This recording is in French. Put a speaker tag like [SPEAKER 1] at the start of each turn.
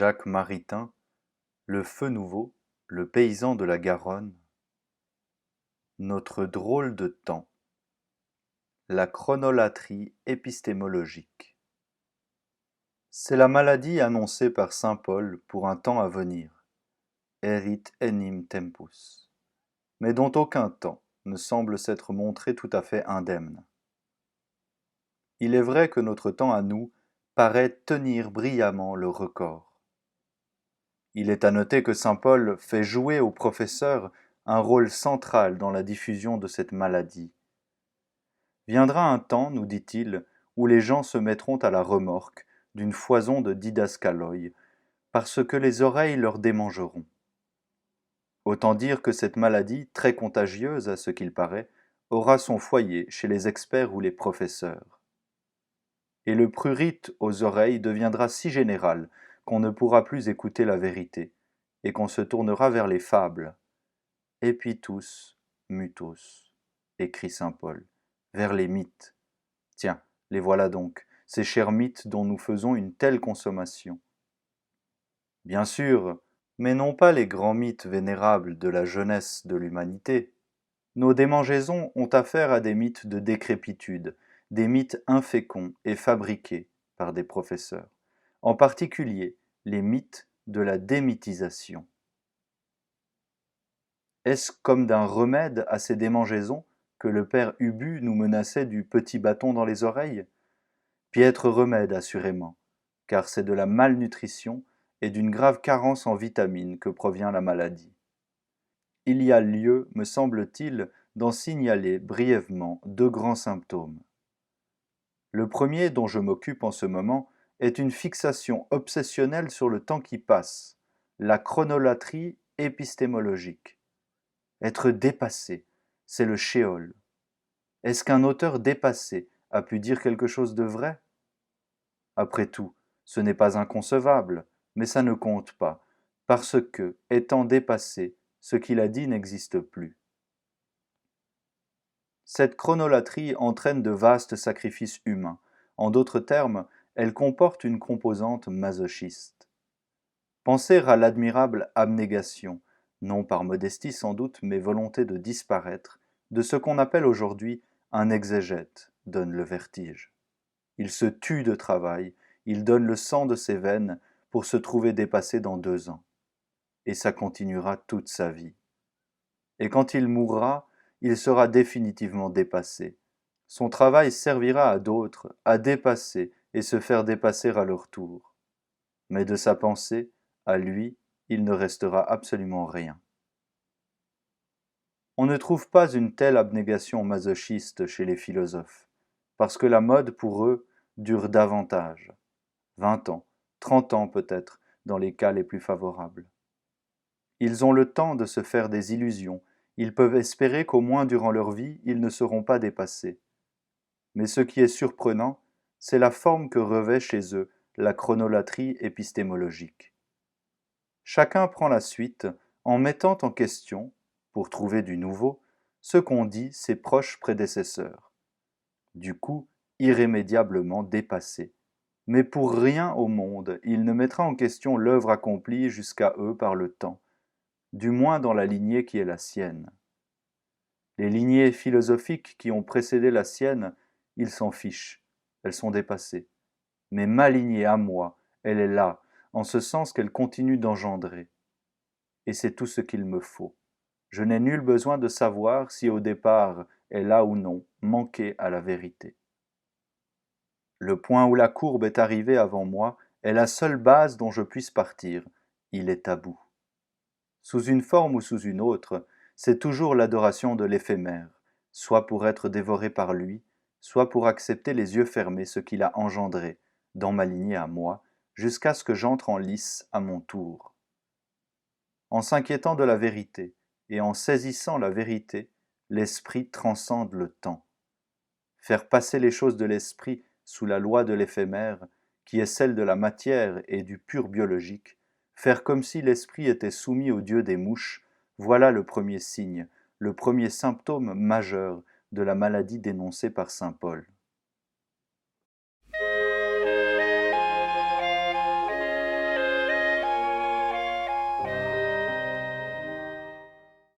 [SPEAKER 1] Jacques Maritain, le feu nouveau, le paysan de la Garonne, notre drôle de temps, la chronolatrie épistémologique. C'est la maladie annoncée par saint Paul pour un temps à venir, erit enim tempus, mais dont aucun temps ne semble s'être montré tout à fait indemne. Il est vrai que notre temps à nous paraît tenir brillamment le record. Il est à noter que saint Paul fait jouer aux professeurs un rôle central dans la diffusion de cette maladie. Viendra un temps, nous dit-il, où les gens se mettront à la remorque d'une foison de didascaloi, parce que les oreilles leur démangeront. Autant dire que cette maladie, très contagieuse à ce qu'il paraît, aura son foyer chez les experts ou les professeurs. Et le prurite aux oreilles deviendra si général qu'on ne pourra plus écouter la vérité, et qu'on se tournera vers les fables. Epitus mutus, écrit saint Paul, vers les mythes. Tiens, les voilà donc, ces chers mythes dont nous faisons une telle consommation. Bien sûr, mais non pas les grands mythes vénérables de la jeunesse de l'humanité. Nos démangeaisons ont affaire à des mythes de décrépitude, des mythes inféconds et fabriqués par des professeurs, en particulier les mythes de la démythisation. Est-ce comme d'un remède à ces démangeaisons que le père Ubu nous menaçait du petit bâton dans les oreilles? Piètre remède assurément, car c'est de la malnutrition et d'une grave carence en vitamines que provient la maladie. Il y a lieu, me semble-t-il, d'en signaler brièvement deux grands symptômes. Le premier dont je m'occupe en ce moment est une fixation obsessionnelle sur le temps qui passe, la chronolatrie épistémologique. Être dépassé, c'est le shéol. Est-ce qu'un auteur dépassé a pu dire quelque chose de vrai? Après tout, ce n'est pas inconcevable, mais ça ne compte pas, parce que, étant dépassé, ce qu'il a dit n'existe plus. Cette chronolatrie entraîne de vastes sacrifices humains. En d'autres termes, elle comporte une composante masochiste. Penser à l'admirable abnégation, non par modestie sans doute, mais volonté de disparaître, de ce qu'on appelle aujourd'hui un exégète, donne le vertige. Il se tue de travail, il donne le sang de ses veines pour se trouver dépassé dans 2 ans. Et ça continuera toute sa vie. Et quand il mourra, il sera définitivement dépassé. Son travail servira à d'autres à dépasser et se faire dépasser à leur tour. Mais de sa pensée, à lui, il ne restera absolument rien. On ne trouve pas une telle abnégation masochiste chez les philosophes, parce que la mode pour eux dure davantage, 20 ans, 30 ans peut-être, dans les cas les plus favorables. Ils ont le temps de se faire des illusions, ils peuvent espérer qu'au moins durant leur vie, ils ne seront pas dépassés. Mais ce qui est surprenant, c'est la forme que revêt chez eux la chronolatrie épistémologique. Chacun prend la suite en mettant en question, pour trouver du nouveau, ce qu'ont dit ses proches prédécesseurs. Du coup, irrémédiablement dépassés. Mais pour rien au monde, il ne mettra en question l'œuvre accomplie jusqu'à eux par le temps, du moins dans la lignée qui est la sienne. Les lignées philosophiques qui ont précédé la sienne, il s'en fiche, elles sont dépassées. Mais ma lignée à moi, elle est là, en ce sens qu'elle continue d'engendrer. Et c'est tout ce qu'il me faut. Je n'ai nul besoin de savoir si au départ elle a ou non manqué à la vérité. Le point où la courbe est arrivée avant moi est la seule base dont je puisse partir. Il est à bout. Sous une forme ou sous une autre, c'est toujours l'adoration de l'éphémère, soit pour être dévoré par lui, soit pour accepter les yeux fermés ce qu'il a engendré, dans ma lignée à moi, jusqu'à ce que j'entre en lice à mon tour. En s'inquiétant de la vérité, et en saisissant la vérité, l'esprit transcende le temps. Faire passer les choses de l'esprit sous la loi de l'éphémère, qui est celle de la matière et du pur biologique, faire comme si l'esprit était soumis au dieu des mouches, voilà le premier signe, le premier symptôme majeur de la maladie dénoncée par saint Paul.